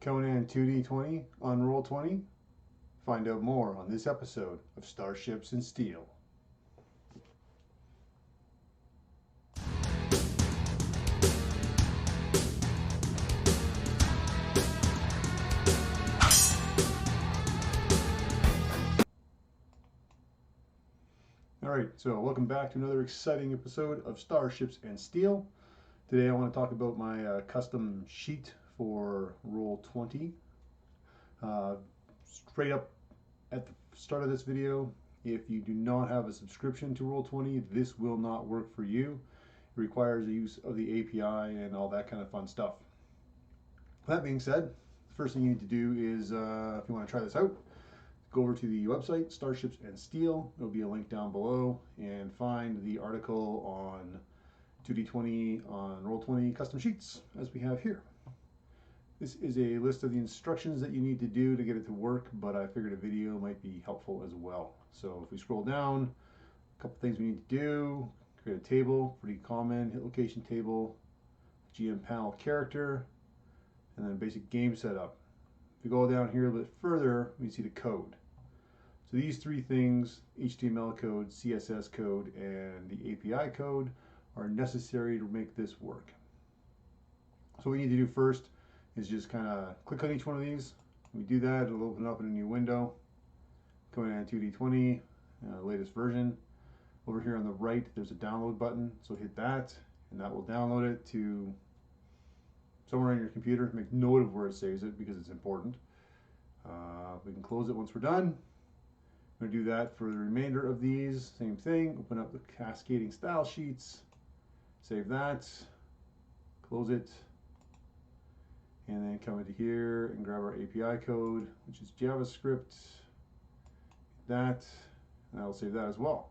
Conan 2D20 on Roll20? Find out more on this episode of Starships and Steel. Alright, so welcome back to another exciting episode of Starships and Steel. Today I want to talk about my custom sheet for Roll20. Straight up at the start of this video, if you do not have a subscription to Roll20, this will not work for you. It requires the use of the API and all that kind of fun stuff. That being said, the first thing you need to do is, if you want to try this out, go over to the website, Starships and Steel. There'll be a link down below, and find the article on 2D20 on Roll20 custom sheets, as we have here. This is a list of the instructions that you need to do to get it to work, but I figured a video might be helpful as well. So if we scroll down, a couple things we need to do: create a table, pretty common, hit location table, GM panel character, and then basic game setup. If we go down here a bit further, we see the code. So these three things, HTML code, CSS code, and the API code, are necessary to make this work. So what we need to do first is just kind of click on each one of these. When we do that, it'll open up in a new window. Conan 2D20, latest version. Over here on the right, there's a download button, so hit that, and that will download it to somewhere on your computer. Make note of where it saves it because it's important. We can close it once we're done. I'm going to do that for the remainder of these. Same thing. Open up the cascading style sheets. Save that. Close it. And then come into here and grab our API code, which is JavaScript. That. And I'll save that as well.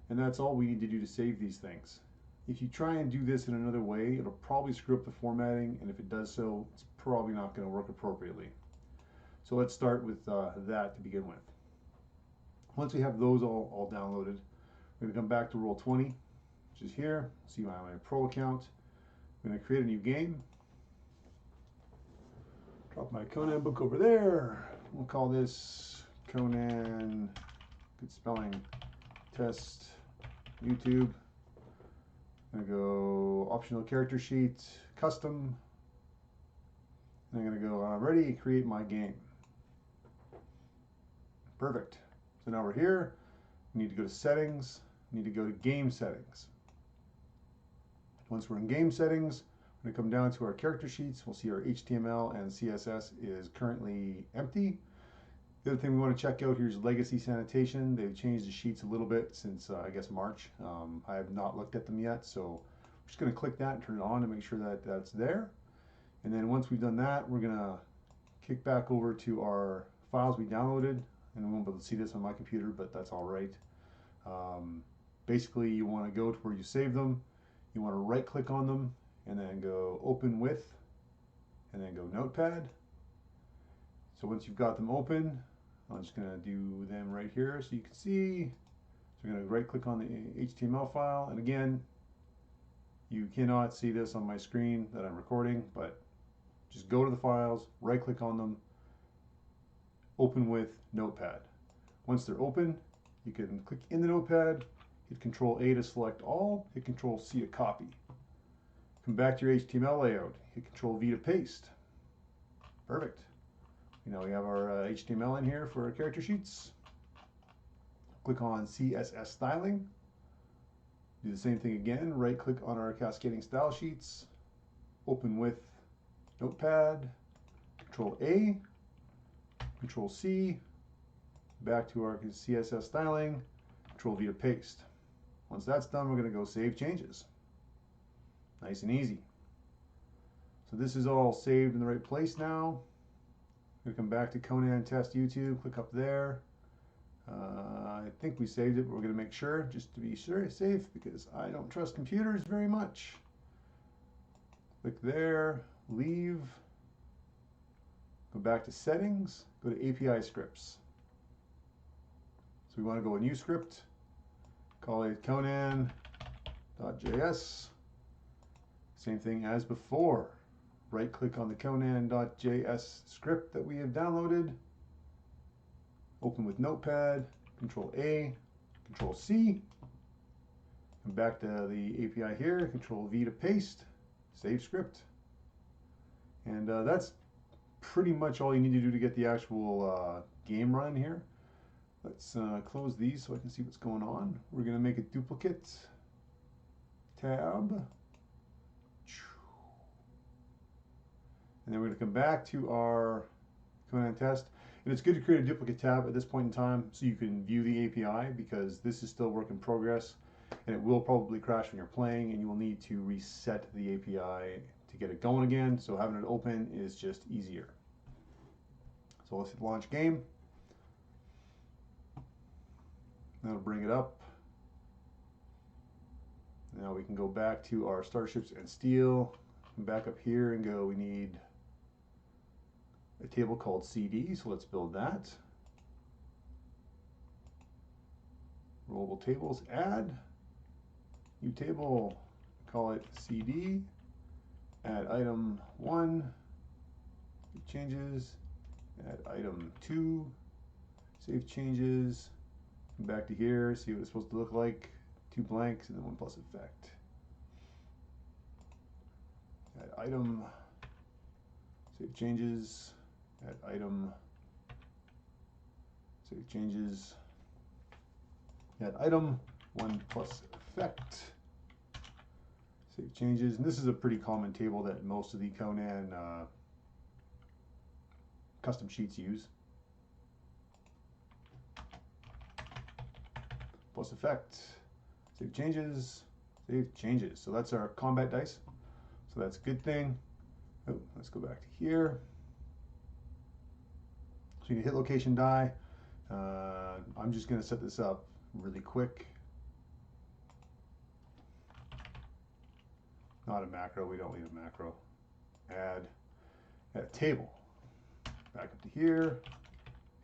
And that's all we need to do to save these things. If you try and do this in another way, it'll probably screw up the formatting, and if it does so, it's probably not going to work appropriately. So let's start with that to begin with. Once we have those all downloaded, we're going to come back to Roll20, which is here. See my pro account. I'm going to create a new game. Drop my Conan book over there. We'll call this Conan, good spelling, test, YouTube. I'm going to go optional character sheet, custom. And I'm going to go, I'm ready to create my game. Perfect. So now we're here. We need to go to settings. We need to go to game settings. Once we're in game settings, we're going to come down to our character sheets. We'll see our HTML and CSS is currently empty. The other thing we want to check out here is legacy sanitation. They've changed the sheets a little bit since, I guess, March. I have not looked at them yet, so I'm just going to click that and turn it on to make sure that that's there. And then once we've done that, we're going to kick back over to our files we downloaded. And I won't be able to see this on my computer, but that's all right. Basically, you want to go to where you save them. You want to right-click on them, and then go Open With, and then go Notepad. So once you've got them open, I'm just going to do them right here so you can see. So we're going to right-click on the HTML file, and again, you cannot see this on my screen that I'm recording, but just go to the files, right-click on them, Open With Notepad. Once they're open, you can click in the Notepad, hit Control-A to select all, hit Control-C to copy. Come back to your HTML layout, hit Control-V to paste. Perfect. Now we have our HTML in here for our character sheets. Click on CSS styling. Do the same thing again, right-click on our cascading style sheets, Open With Notepad, Control-A, Control-C, back to our CSS styling, Control-V to paste. Once that's done, we're going to go Save Changes. Nice and easy. So this is all saved in the right place now. We're going to come back to Conan Test YouTube, click up there. I think we saved it, but we're going to make sure, just to be sure it's safe, because I don't trust computers very much. Click there, leave. Go back to settings, go to API scripts. So we want to go a new script, call it Conan.js. Same thing as before. right click on the Conan.js script that we have downloaded, open with Notepad, Control A, Control C, and back to the API here, Control V to paste, save script. And that's pretty much all you need to do to get the actual game running here. Let's close these so I can see what's going on. We're going to make a duplicate tab. And then we're going to come back to our Conan test. And it's good to create a duplicate tab at this point in time so you can view the API, because this is still work in progress and it will probably crash when you're playing, and you will need to reset the API to get it going again. So having it open is just easier. So let's hit launch game. That'll bring it up. Now we can go back to our Starships and Steel, and back up here and go, we need a table called CD, so let's build that. Rollable tables, add, new table, call it CD, add item 1, changes, add item 2, save changes, back to here, see what it's supposed to look like, 2 blanks and then 1 plus effect. Add item, save changes, add item, save changes, add item, 1 plus effect, save changes. And this is a pretty common table that most of the Conan custom sheets use. Plus effect, save changes, save changes. So that's our combat dice. So that's a good thing. Oh, let's go back to here. So you can hit location die. I'm just going to set this up really quick. Not a macro, we don't need a macro. Add a table. Back up to here,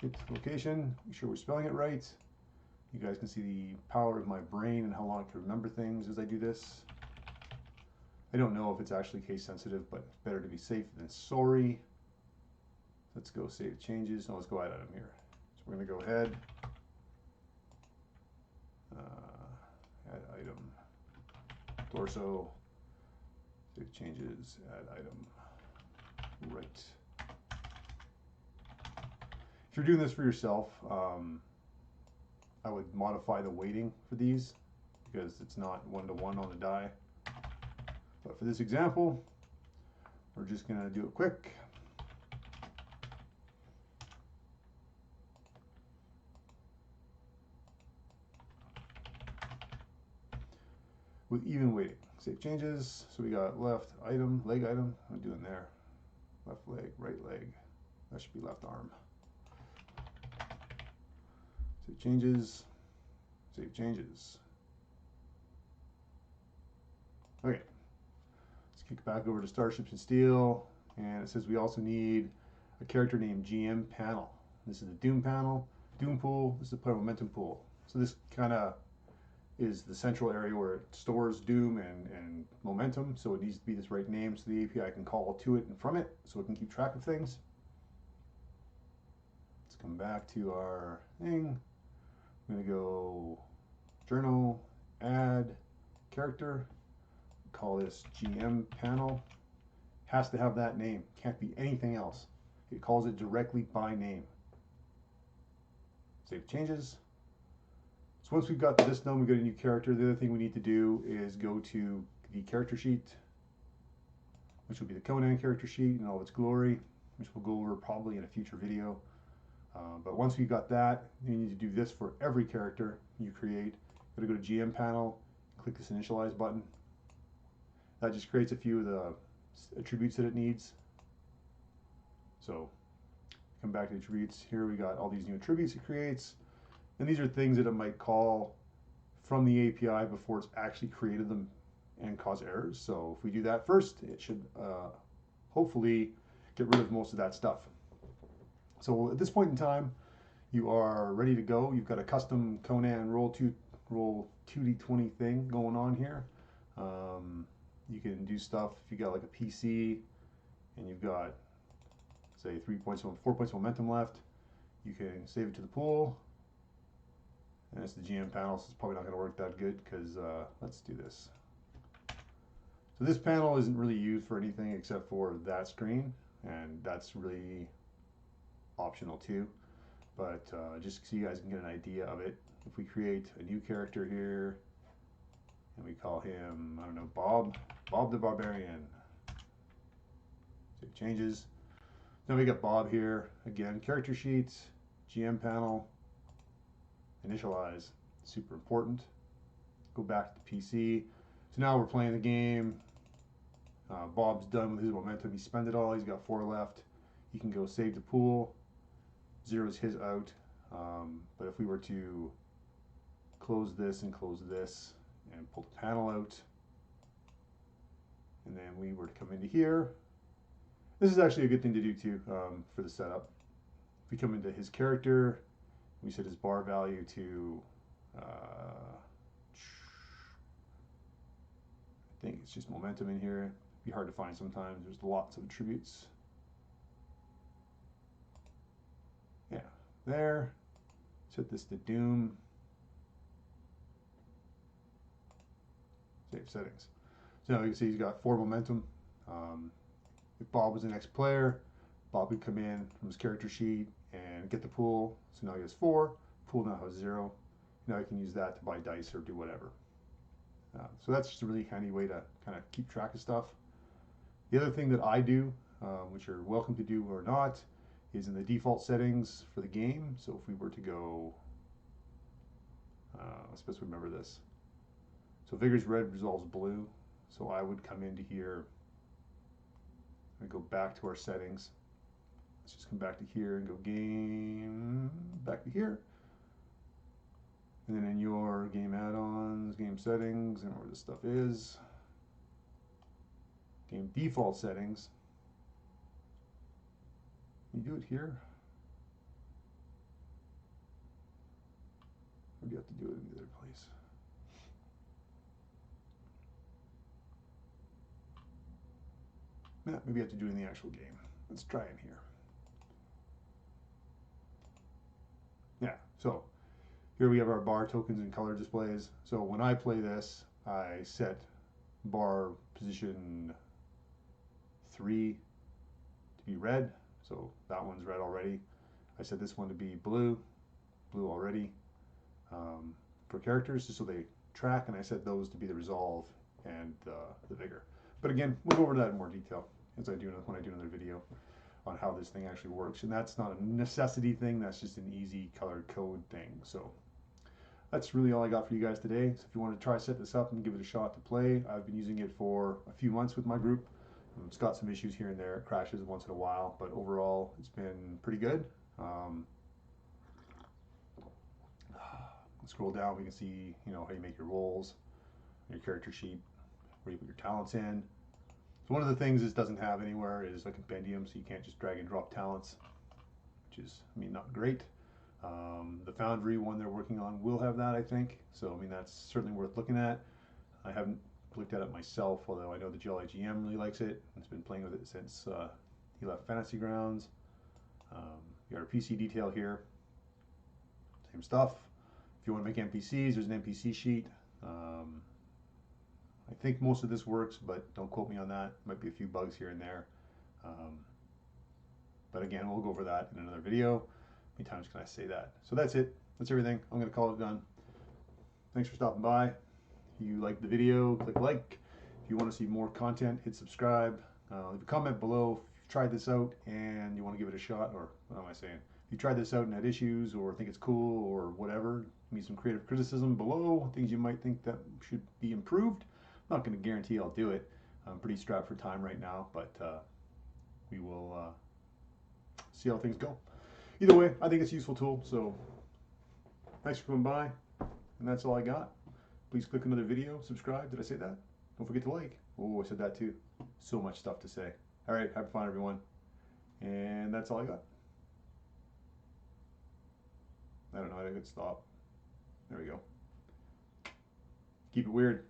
hit location, make sure we're spelling it right. You guys can see the power of my brain and how long I can remember things as I do this. I don't know if it's actually case sensitive, but it's better to be safe than sorry. Let's go save changes. Now let's go add item here. So we're going to go ahead, add item, torso, save changes, add item, right. If you're doing this for yourself, I would modify the weighting for these because it's not 1-to-1 on the die. But for this example, we're just going to do it quick. With even weighting. Save changes. So we got left item, leg item. I'm doing there. Left leg, right leg. That should be left arm. Save changes. Save changes. Okay. Let's kick back over to Starships and Steel. And it says we also need a character named GM panel. This is the Doom panel. Doom pool. This is the player momentum pool. So this kind of is the central area where it stores Doom and momentum. So it needs to be this right name so the API can call to it and from it so it can keep track of things. Let's come back to our thing. I'm going to go journal, add, character, call this GM panel. Has to have that name, can't be anything else. It calls it directly by name. Save changes. So once we've got this done, we got a new character. The other thing we need to do is go to the character sheet, which will be the Conan character sheet in all its glory, which we'll go over probably in a future video. But once we've got that, you need to do this for every character you create. Got to go to GM panel, click this Initialize button. That just creates a few of the attributes that it needs. So come back to attributes. Here we got all these new attributes it creates. And these are things that it might call from the API before it's actually created them and cause errors. So if we do that first, it should hopefully get rid of most of that stuff. So at this point in time, you are ready to go. You've got a custom Conan Roll20 thing going on here. You can do stuff if you got like a PC. and you've got, say, 4 points of momentum left, you can save it to the pool. And it's the GM panel, so it's probably not going to work that good because let's do this. So this panel isn't really used for anything except for that screen, and that's really optional too. But just so you guys can get an idea of it, if we create a new character here, and we call him, I don't know, Bob the Barbarian. Save changes. Now we got Bob here. Again, character sheets, GM panel, initialize, super important. Go back to the PC. So now we're playing the game. Bob's done with his momentum. He spent it all. He's got 4 left. He can go save the pool. Zeroes his out. But if we were to close this and pull the panel out, and then we were to come into here, this is actually a good thing to do too for the setup. If we come into his character, we set his bar value to, I think it's just momentum in here. It'd be hard to find sometimes. There's lots of attributes. Yeah, there. Set this to Doom. Save settings. So now you can see he's got 4 momentum. If Bob was the next player, Bob would come in from his character sheet and get the pool. So now he has 4. Pool now has 0. Now he can use that to buy dice or do whatever. So that's just a really handy way to kind of keep track of stuff. The other thing that I do, which you're welcome to do or not, is in the default settings for the game. So if we were to go, let's just remember this. So Vigor's red resolves blue. So I would come into here and go back to our settings. Let's just come back to here and go game, back to here. And then in your game add-ons, game settings, and where this stuff is, game default settings, you do it here. Or do you have to do it in the other place? Yeah, maybe you have to do it in the actual game. Let's try in here. Yeah, so here we have our bar tokens and color displays. So when I play this, I set bar position 3 to be red. So that one's red already. I set this one to be blue already for characters, just so they track, and I set those to be the resolve and the vigor. But again, we'll go over that in more detail as when I do another video on how this thing actually works. And that's not a necessity thing, that's just an easy color code thing. So that's really all I got for you guys today. So if you want to try set this up and give it a shot to play, I've been using it for a few months with my group. It's got some issues here and there, it crashes once in a while, but overall it's been pretty good. Scroll down, we can see how you make your rolls, your character sheet, where you put your talents in. So one of the things this doesn't have anywhere is a compendium, so you can't just drag and drop talents, which is, not great. The Foundry one they're working on will have that, I think. So, that's certainly worth looking at. I haven't looked at it myself, although I know the GLI GM really likes it. He's been playing with it since he left Fantasy Grounds. You got our PC detail here. Same stuff. If you want to make NPCs, there's an NPC sheet. I think most of this works, but don't quote me on that. Might be a few bugs here and there. But again, we'll go over that in another video. How many times can I say that? So that's it. That's everything. I'm going to call it done. Thanks for stopping by. If you liked the video, click like. If you want to see more content, hit subscribe. Leave a comment below if you've tried this out and you want to give it a shot, or what am I saying? If you tried this out and had issues or think it's cool or whatever, give me some creative criticism below, things you might think that should be improved. I'm not going to guarantee I'll do it. I'm pretty strapped for time right now, but we will see how things go. Either way, I think it's a useful tool, so thanks for coming by, and that's all I got. Please click another video, subscribe. Did I say that? Don't forget to like. Oh, I said that too. So much stuff to say. All right, have fun, everyone. And that's all I got. I don't know how to hit stop. There we go. Keep it weird.